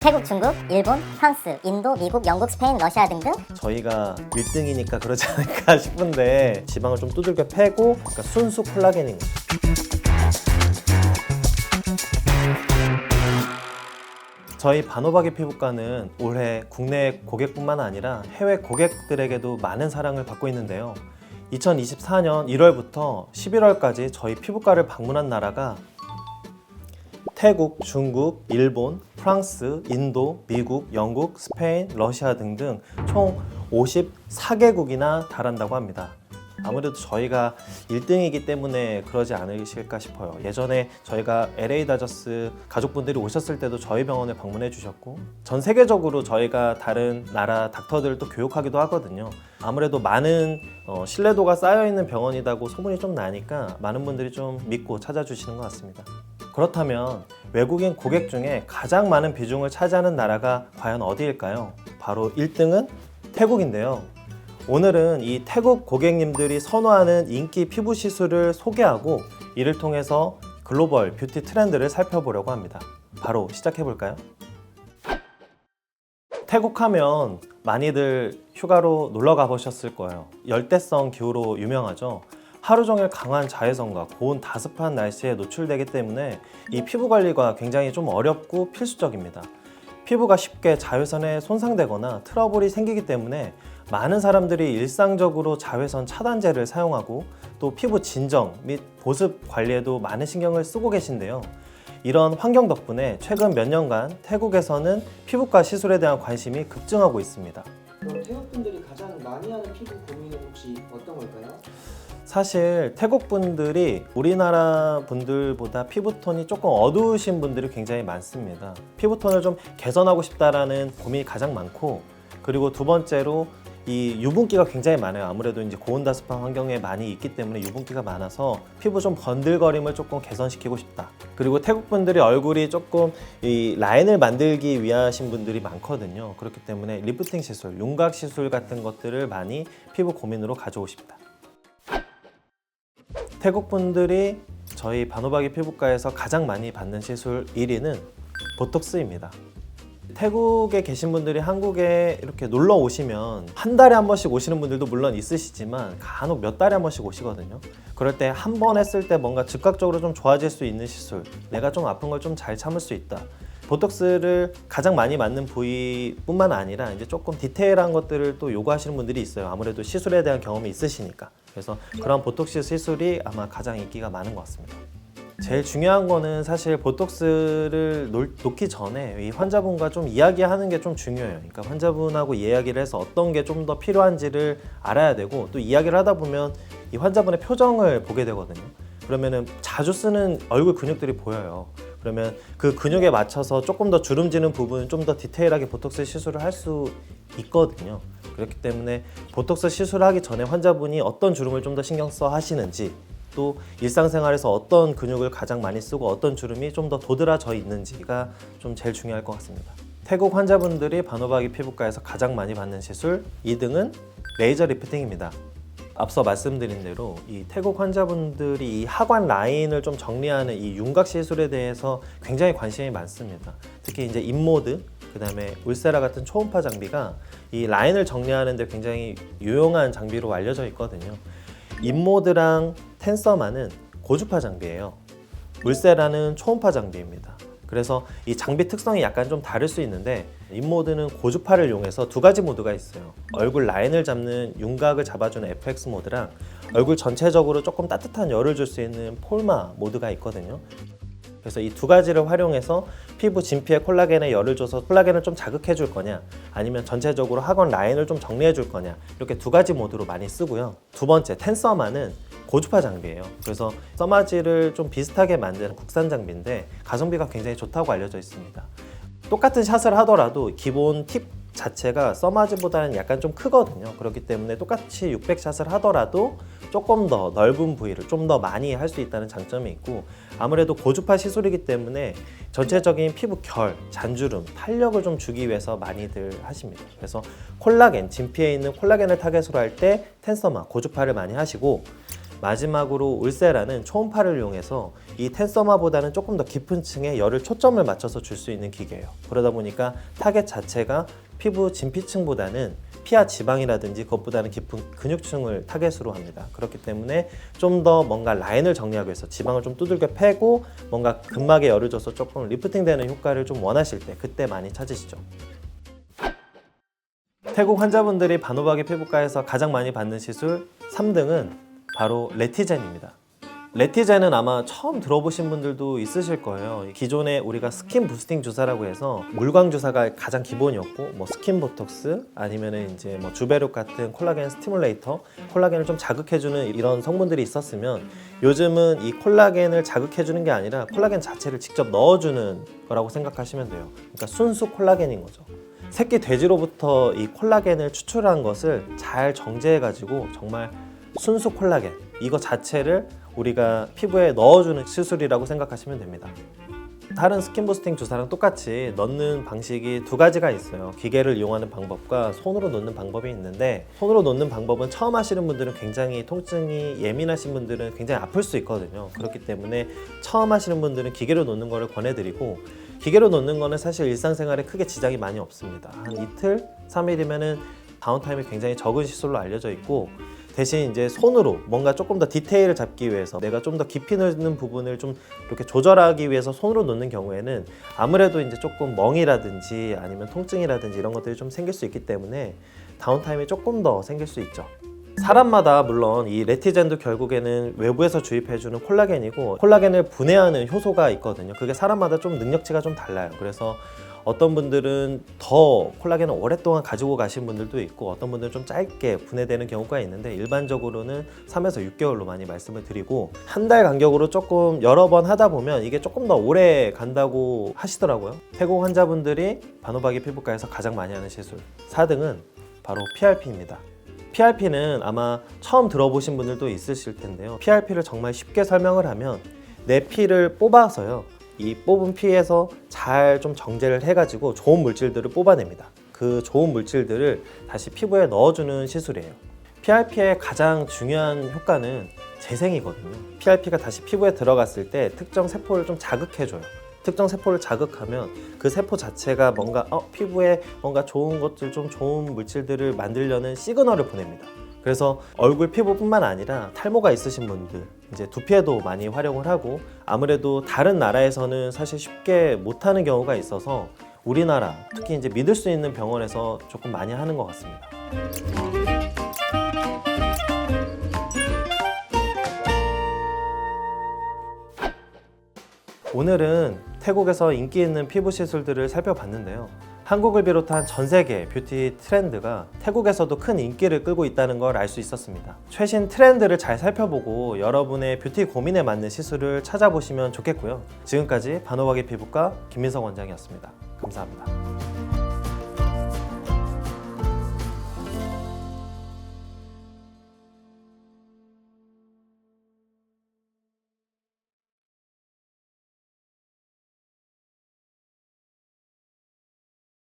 태국, 중국, 일본, 프랑스, 인도, 미국, 영국, 스페인, 러시아 등등. 저희가 1등이니까 그러지 않을까 싶은데 지방을 좀 두들겨 패고 그러니까 순수 콜라겐인 거죠. 저희 반호박이 피부과는 올해 국내 고객뿐만 아니라 해외 고객들에게도 많은 사랑을 받고 있는데요. 2024년 1월부터 11월까지 저희 피부과를 방문한 나라가 태국, 중국, 일본, 프랑스, 인도, 미국, 영국, 스페인, 러시아 등등 총 54개국이나 달한다고 합니다. 아무래도 저희가 1등이기 때문에 그러지 않으실까 싶어요. 예전에 저희가 LA 다저스 가족분들이 오셨을 때도 저희 병원에 방문해 주셨고 전 세계적으로 저희가 다른 나라 닥터들도 교육하기도 하거든요. 아무래도 많은 신뢰도가 쌓여있는 병원이라고 소문이 좀 나니까 많은 분들이 좀 믿고 찾아주시는 것 같습니다. 그렇다면 외국인 고객 중에 가장 많은 비중을 차지하는 나라가 과연 어디일까요? 바로 1등은 태국인데요. 오늘은 이 태국 고객님들이 선호하는 인기 피부 시술을 소개하고 이를 통해서 글로벌 뷰티 트렌드를 살펴보려고 합니다. 바로 시작해 볼까요? 태국 하면 많이들 휴가로 놀러 가보셨을 거예요. 열대성 기후로 유명하죠. 하루 종일 강한 자외선과 고온 다습한 날씨에 노출되기 때문에 이 피부 관리가 굉장히 좀 어렵고 필수적입니다. 피부가 쉽게 자외선에 손상되거나 트러블이 생기기 때문에 많은 사람들이 일상적으로 자외선 차단제를 사용하고 또 피부 진정 및 보습 관리에도 많은 신경을 쓰고 계신데요. 이런 환경 덕분에 최근 몇 년간 태국에서는 피부과 시술에 대한 관심이 급증하고 있습니다. 그럼 태국 분들이 가장 많이 하는 피부 고민은 혹시 어떤 걸까요? 사실 태국 분들이 우리나라 분들보다 피부톤이 조금 어두우신 분들이 굉장히 많습니다. 피부톤을 좀 개선하고 싶다라는 고민이 가장 많고, 그리고 두 번째로 이 유분기가 굉장히 많아요. 아무래도 이제 고온다습한 환경에 많이 있기 때문에 유분기가 많아서 피부 좀 번들거림을 조금 개선시키고 싶다. 그리고 태국 분들이 얼굴이 조금 이 라인을 만들기 위하신 분들이 많거든요. 그렇기 때문에 리프팅 시술, 윤곽 시술 같은 것들을 많이 피부 고민으로 가져오고 싶다. 태국 분들이 저희 반호박이 피부과에서 가장 많이 받는 시술 1위는 보톡스입니다. 태국에 계신 분들이 한국에 이렇게 놀러 오시면 한 달에 한 번씩 오시는 분들도 물론 있으시지만 간혹 몇 달에 한 번씩 오시거든요. 그럴 때 한 번 했을 때 뭔가 즉각적으로 좀 좋아질 수 있는 시술, 내가 좀 아픈 걸 좀 잘 참을 수 있다. 보톡스를 가장 많이 맞는 부위뿐만 아니라 이제 조금 디테일한 것들을 또 요구하시는 분들이 있어요. 아무래도 시술에 대한 경험이 있으시니까. 그래서 그런 보톡스 시술이 아마 가장 인기가 많은 것 같습니다. 제일 중요한 거는 사실 보톡스를 놓기 전에 이 환자분과 좀 이야기하는 게 좀 중요해요. 그러니까 환자분하고 이야기를 해서 어떤 게 좀 더 필요한지를 알아야 되고, 또 이야기를 하다 보면 이 환자분의 표정을 보게 되거든요. 그러면은 자주 쓰는 얼굴 근육들이 보여요. 그러면 그 근육에 맞춰서 조금 더 주름지는 부분은 좀 더 디테일하게 보톡스 시술을 할 수 있거든요. 그렇기 때문에 보톡스 시술을 하기 전에 환자분이 어떤 주름을 좀 더 신경 써 하시는지, 또 일상생활에서 어떤 근육을 가장 많이 쓰고 어떤 주름이 좀 더 도드라져 있는지가 좀 제일 중요할 것 같습니다. 태국 환자분들이 반호박이 피부과에서 가장 많이 받는 시술 2등은 레이저 리프팅입니다. 앞서 말씀드린 대로 이 태국 환자분들이 이 하관 라인을 좀 정리하는 이 윤곽 시술에 대해서 굉장히 관심이 많습니다. 특히 이제 인모드, 그다음에 울세라 같은 초음파 장비가 이 라인을 정리하는 데 굉장히 유용한 장비로 알려져 있거든요. 인모드랑 텐서만은 고주파 장비예요. 울세라는 초음파 장비입니다. 그래서 이 장비 특성이 약간 좀 다를 수 있는데, 인모드는 고주파를 이용해서 두 가지 모드가 있어요. 얼굴 라인을 잡는 윤곽을 잡아주는 FX 모드랑 얼굴 전체적으로 조금 따뜻한 열을 줄 수 있는 폴마 모드가 있거든요. 그래서 이 두 가지를 활용해서 피부 진피에 콜라겐에 열을 줘서 콜라겐을 좀 자극해 줄 거냐, 아니면 전체적으로 하관 라인을 좀 정리해 줄 거냐, 이렇게 두 가지 모드로 많이 쓰고요. 두 번째, 텐서만은 고주파 장비예요. 그래서 써마지를 좀 비슷하게 만드는 국산 장비인데 가성비가 굉장히 좋다고 알려져 있습니다. 똑같은 샷을 하더라도 기본 팁 자체가 써마지보다는 약간 좀 크거든요. 그렇기 때문에 똑같이 600샷을 하더라도 조금 더 넓은 부위를 좀 더 많이 할 수 있다는 장점이 있고, 아무래도 고주파 시술이기 때문에 전체적인 피부 결, 잔주름, 탄력을 좀 주기 위해서 많이들 하십니다. 그래서 콜라겐, 진피에 있는 콜라겐을 타겟으로 할 때 텐서마, 고주파를 많이 하시고, 마지막으로 울세라는 초음파를 이용해서 이 텐서마보다는 조금 더 깊은 층에 열을 초점을 맞춰서 줄 수 있는 기계예요. 그러다 보니까 타겟 자체가 피부 진피층보다는 피하 지방이라든지 그것보다는 깊은 근육층을 타겟으로 합니다. 그렇기 때문에 좀 더 뭔가 라인을 정리하기 위해서 지방을 좀 두들겨 패고 뭔가 근막에 열을 줘서 조금 리프팅되는 효과를 좀 원하실 때 그때 많이 찾으시죠. 태국 환자분들이 바노바기 피부과에서 가장 많이 받는 시술 3등은 바로 레티젠입니다. 레티젠은 아마 처음 들어보신 분들도 있으실 거예요. 기존에 우리가 스킨 부스팅 주사라고 해서 물광 주사가 가장 기본이었고, 뭐 스킨 보톡스 아니면은 이제 뭐 주베룩 같은 콜라겐 스티뮬레이터, 콜라겐을 좀 자극해주는 이런 성분들이 있었으면 요즘은 이 콜라겐을 자극해주는 게 아니라 콜라겐 자체를 직접 넣어주는 거라고 생각하시면 돼요. 그러니까 순수 콜라겐인 거죠. 새끼 돼지로부터 이 콜라겐을 추출한 것을 잘 정제해가지고 정말 순수 콜라겐 이거 자체를 우리가 피부에 넣어주는 시술이라고 생각하시면 됩니다. 다른 스킨 부스팅 주사랑 똑같이 넣는 방식이 두 가지가 있어요. 기계를 이용하는 방법과 손으로 놓는 방법이 있는데, 손으로 놓는 방법은 처음 하시는 분들은 굉장히 통증이 예민하신 분들은 굉장히 아플 수 있거든요. 그렇기 때문에 처음 하시는 분들은 기계로 놓는 거를 권해드리고, 기계로 놓는 거는 사실 일상생활에 크게 지장이 많이 없습니다. 한 이틀, 3일이면은 다운타임이 굉장히 적은 시술로 알려져 있고, 대신 이제 손으로 뭔가 조금 더 디테일을 잡기 위해서 내가 좀 더 깊이 넣는 부분을 좀 이렇게 조절하기 위해서 손으로 놓는 경우에는 아무래도 이제 조금 멍이라든지 아니면 통증이라든지 이런 것들이 좀 생길 수 있기 때문에 다운타임이 조금 더 생길 수 있죠. 사람마다 물론 이 레티젠도 결국에는 외부에서 주입해주는 콜라겐이고, 콜라겐을 분해하는 효소가 있거든요. 그게 사람마다 좀 능력치가 좀 달라요. 그래서 어떤 분들은 더 콜라겐을 오랫동안 가지고 가신 분들도 있고, 어떤 분들은 좀 짧게 분해되는 경우가 있는데, 일반적으로는 3에서 6개월로 많이 말씀을 드리고, 한 달 간격으로 조금 여러 번 하다 보면 이게 조금 더 오래 간다고 하시더라고요. 태국 환자분들이 바노바기 피부과에서 가장 많이 하는 시술 4등은 바로 PRP입니다. PRP는 아마 처음 들어보신 분들도 있으실 텐데요. PRP를 정말 쉽게 설명을 하면 내 피를 뽑아서요, 이 뽑은 피에서 잘 좀 정제를 해가지고 좋은 물질들을 뽑아냅니다. 그 좋은 물질들을 다시 피부에 넣어주는 시술이에요. PRP의 가장 중요한 효과는 재생이거든요. PRP가 다시 피부에 들어갔을 때 특정 세포를 좀 자극해줘요. 특정 세포를 자극하면 그 세포 자체가 뭔가 피부에 뭔가 좋은 것들, 좀 좋은 물질들을 만들려는 시그널을 보냅니다. 그래서 얼굴 피부뿐만 아니라 탈모가 있으신 분들, 이제 두피에도 많이 활용을 하고, 아무래도 다른 나라에서는 사실 쉽게 못하는 경우가 있어서 우리나라, 특히 이제 믿을 수 있는 병원에서 조금 많이 하는 것 같습니다. 오늘은 태국에서 인기 있는 피부 시술들을 살펴봤는데요. 한국을 비롯한 전 세계 뷰티 트렌드가 태국에서도 큰 인기를 끌고 있다는 걸 알 수 있었습니다. 최신 트렌드를 잘 살펴보고 여러분의 뷰티 고민에 맞는 시술을 찾아보시면 좋겠고요. 지금까지 바노바기 피부과 김민석 원장이었습니다. 감사합니다.